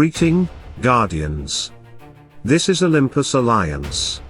Greeting, Guardians. This is Olympus Alliance.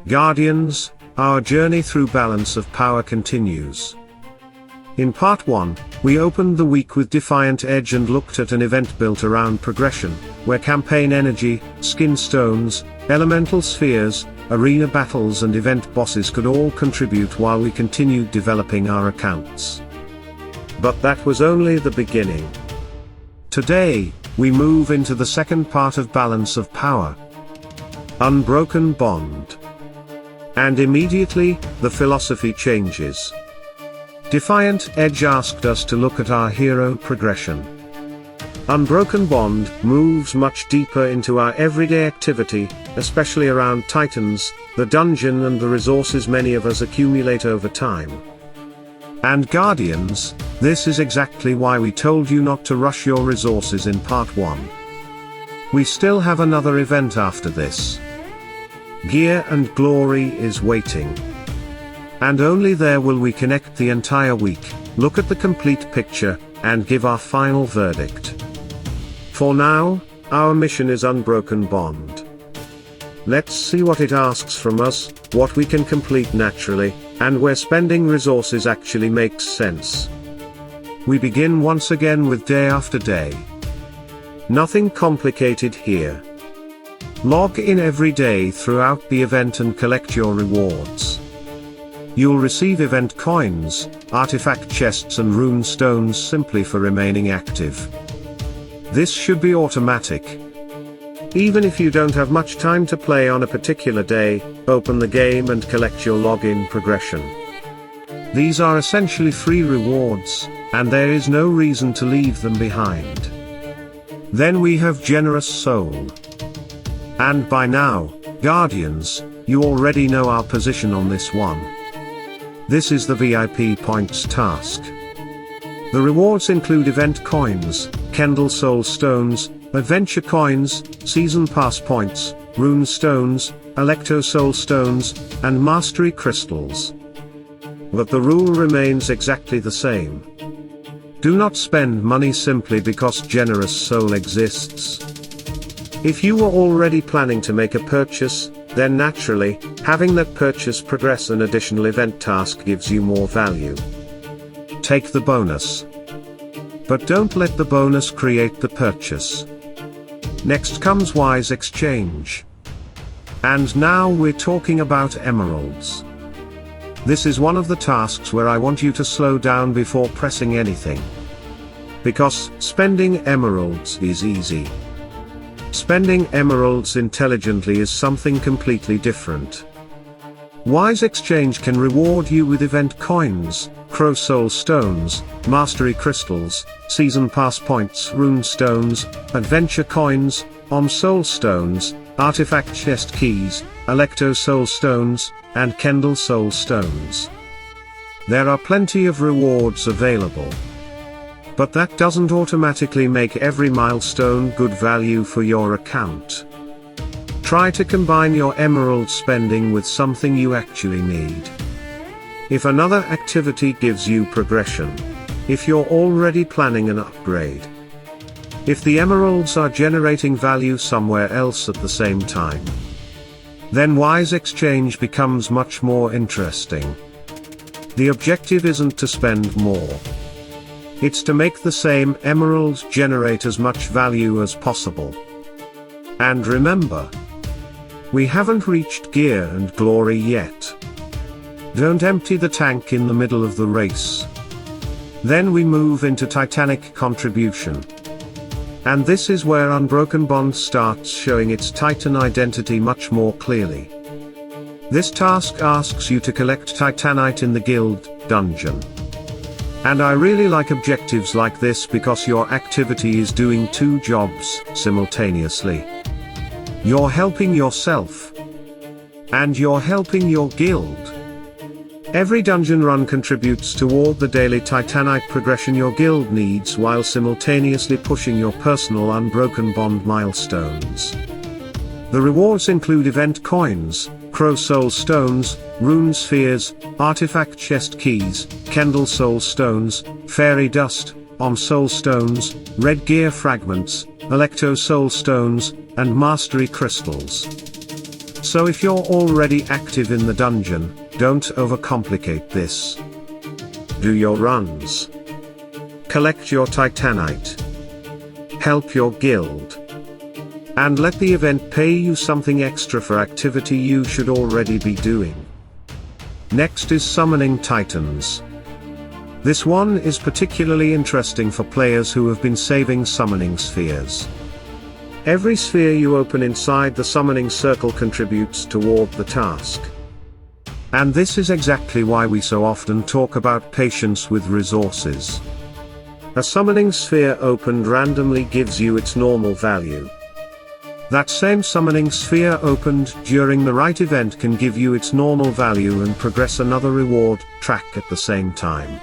Guardians, our journey through balance of power continues. In part 1, we opened the week with Defiant Edge and looked at an event built around progression, where campaign energy, skin stones, elemental spheres, arena battles and event bosses could all contribute while we continued developing our accounts. But that was only the beginning. Today, we move into the second part of Balance of Power. Unbroken Bond. And immediately, the philosophy changes. Defiant Edge asked us to look at our hero progression. Unbroken Bond moves much deeper into our everyday activity, especially around Titans, the dungeon and the resources many of us accumulate over time. And Guardians, this is exactly why we told you not to rush your resources in part 1. We still have another event after this. Gear and Glory is waiting. And only there will we connect the entire week, look at the complete picture, and give our final verdict. For now, our mission is Unbroken Bond. Let's see what it asks from us, what we can complete naturally, and where spending resources actually makes sense. We begin once again with day after day. Nothing complicated here. Log in every day throughout the event and collect your rewards. You'll receive event coins, artifact chests and rune stones simply for remaining active. This should be automatic. Even if you don't have much time to play on a particular day, open the game and collect your login progression. These are essentially free rewards, and there is no reason to leave them behind. Then we have Generous Soul. And by now, Guardians, you already know our position on this one. This is the VIP points task. The rewards include event coins, Kendall Soul Stones, adventure coins, season pass points, rune stones, Electo Soul Stones, and mastery crystals. But the rule remains exactly the same. Do not spend money simply because Generous Soul exists. If you were already planning to make a purchase, then naturally, having that purchase progress an additional event task gives you more value. Take the bonus. But don't let the bonus create the purchase. Next comes Wise Exchange. And now we're talking about emeralds. This is one of the tasks where I want you to slow down before pressing anything. Because spending emeralds is easy. Spending emeralds intelligently is something completely different. Wise Exchange can reward you with event coins, Crow Soul Stones, Mastery Crystals, Season Pass Points, Rune Stones, Adventure Coins, Soul Stones, Artifact Chest Keys, Electo Soul Stones, and Kendall Soul Stones. There are plenty of rewards available. But that doesn't automatically make every milestone good value for your account. Try to combine your emerald spending with something you actually need. If another activity gives you progression. If you're already planning an upgrade. If the emeralds are generating value somewhere else at the same time. Then Wise Exchange becomes much more interesting. The objective isn't to spend more. It's to make the same emeralds generate as much value as possible. And remember, we haven't reached Gear and Glory yet. Don't empty the tank in the middle of the race. Then we move into Titanic contribution. And this is where Unbroken Bond starts showing its Titan identity much more clearly. This task asks you to collect Titanite in the guild dungeon. And I really like objectives like this because your activity is doing two jobs simultaneously. You're helping yourself. And you're helping your guild. Every dungeon run contributes toward the daily Titanite progression your guild needs while simultaneously pushing your personal Unbroken Bond milestones. The rewards include event coins, Crow Soul Stones, Rune Spheres, Artifact Chest Keys, Kendall Soul Stones, Fairy Dust, Soul Stones, Red Gear Fragments, Electo Soul Stones, and Mastery Crystals. So if you're already active in the dungeon, don't overcomplicate this. Do your runs. Collect your Titanite. Help your guild. And let the event pay you something extra for activity you should already be doing. Next is Summoning Titans. This one is particularly interesting for players who have been saving summoning spheres. Every sphere you open inside the summoning circle contributes toward the task. And this is exactly why we so often talk about patience with resources. A summoning sphere opened randomly gives you its normal value. That same summoning sphere opened during the right event can give you its normal value and progress another reward track at the same time.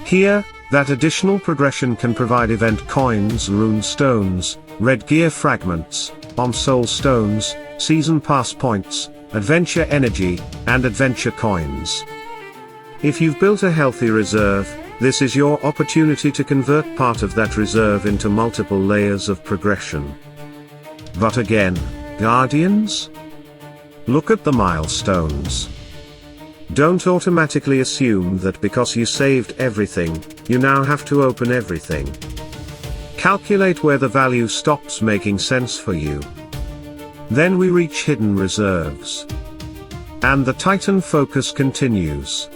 Here, that additional progression can provide event coins, rune stones, red gear fragments, soul stones, season pass points, adventure energy, and adventure coins. If you've built a healthy reserve, this is your opportunity to convert part of that reserve into multiple layers of progression. But again, Guardians? Look at the milestones. Don't automatically assume that because you saved everything, you now have to open everything. Calculate where the value stops making sense for you. Then we reach hidden reserves. And the Titan focus continues.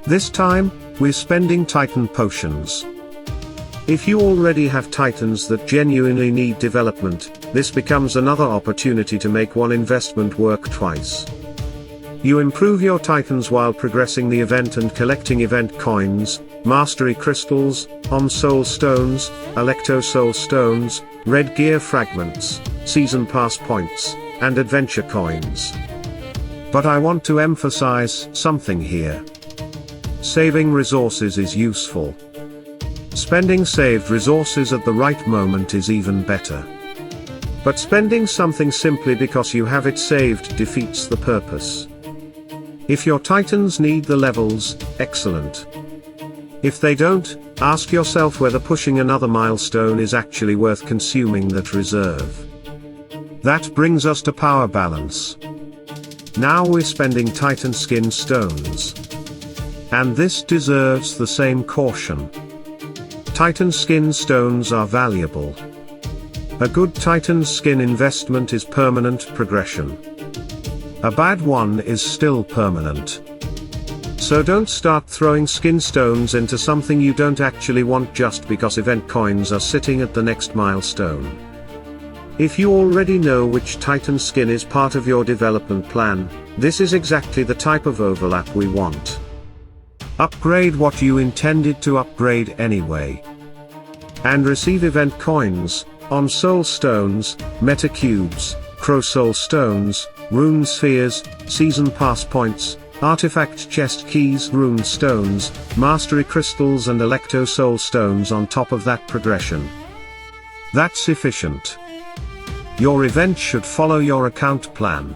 This time, we're spending Titan potions. If you already have Titans that genuinely need development, this becomes another opportunity to make one investment work twice. You improve your Titans while progressing the event and collecting event coins, mastery crystals, soul stones, Electo Soul Stones, red gear fragments, season pass points, and adventure coins. But I want to emphasize something here. Saving resources is useful. Spending saved resources at the right moment is even better. But spending something simply because you have it saved defeats the purpose. If your Titans need the levels, excellent. If they don't, ask yourself whether pushing another milestone is actually worth consuming that reserve. That brings us to power balance. Now we're spending Titan skin stones. And this deserves the same caution. Titan skin stones are valuable. A good Titan skin investment is permanent progression. A bad one is still permanent. So don't start throwing skin stones into something you don't actually want just because event coins are sitting at the next milestone. If you already know which Titan skin is part of your development plan, this is exactly the type of overlap we want. Upgrade what you intended to upgrade anyway. And receive event coins, soul stones, meta cubes, crow soul stones, rune spheres, season pass points, artifact chest keys, rune stones, mastery crystals and Electo Soul Stones on top of that progression. That's efficient. Your event should follow your account plan.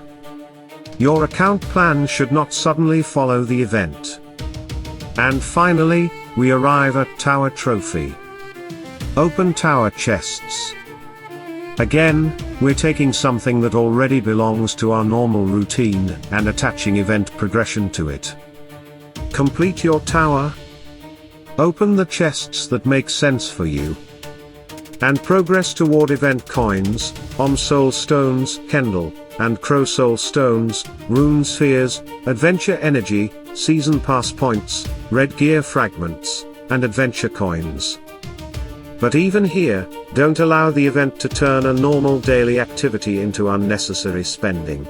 Your account plan should not suddenly follow the event. And finally, we arrive at Tower Trophy. Open Tower Chests. Again, we're taking something that already belongs to our normal routine and attaching event progression to it. Complete your tower. Open the chests that make sense for you. And progress toward event coins, soul stones, Kendall, and crow soul stones, rune spheres, adventure energy, season pass points, red gear fragments, and adventure coins. But even here, don't allow the event to turn a normal daily activity into unnecessary spending.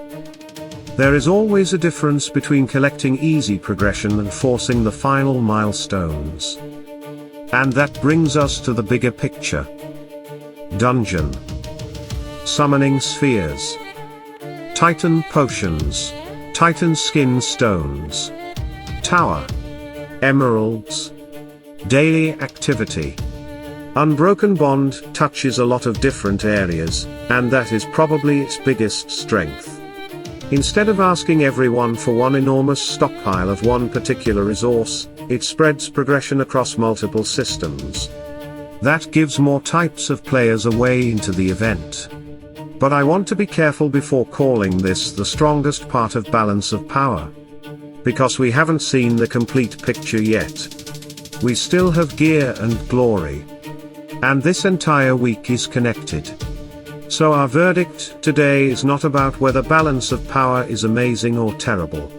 There is always a difference between collecting easy progression and forcing the final milestones. And that brings us to the bigger picture. Dungeon. Summoning spheres. Titan potions. Titan skin stones. Tower. Emeralds. Daily activity. Unbroken Bond touches a lot of different areas, and that is probably its biggest strength. Instead of asking everyone for one enormous stockpile of one particular resource, it spreads progression across multiple systems. That gives more types of players a way into the event. But I want to be careful before calling this the strongest part of Balance of Power. Because we haven't seen the complete picture yet. We still have Gear and Glory. And this entire week is connected. So our verdict today is not about whether Balance of Power is amazing or terrible.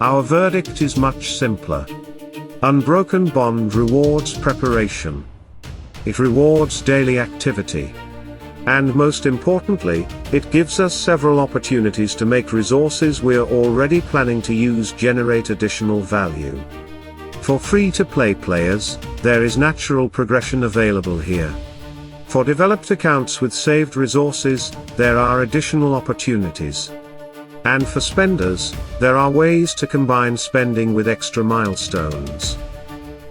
Our verdict is much simpler. Unbroken Bond rewards preparation. It rewards daily activity. And most importantly, it gives us several opportunities to make resources we're already planning to use generate additional value. For free-to-play players, there is natural progression available here. For developed accounts with saved resources, there are additional opportunities. And for spenders, there are ways to combine spending with extra milestones.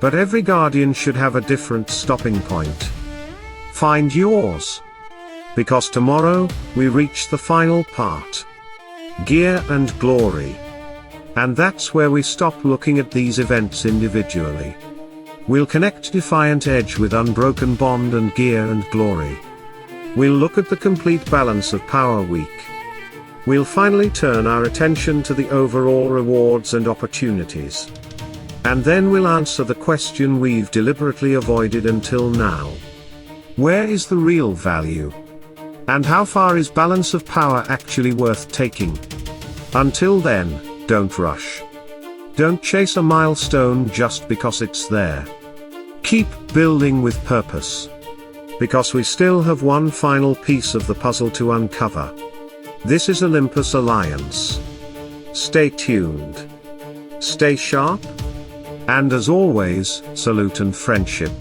But every Guardian should have a different stopping point. Find yours. Because tomorrow, we reach the final part. Gear and Glory. And that's where we stop looking at these events individually. We'll connect Defiant Edge with Unbroken Bond and Gear and Glory. We'll look at the complete Balance of Power week. We'll finally turn our attention to the overall rewards and opportunities. And then we'll answer the question we've deliberately avoided until now. Where is the real value? And how far is Balance of Power actually worth taking? Until then, don't rush. Don't chase a milestone just because it's there. Keep building with purpose. Because we still have one final piece of the puzzle to uncover. This is Olympus Alliance. Stay tuned. Stay sharp. And as always, salute and friendship.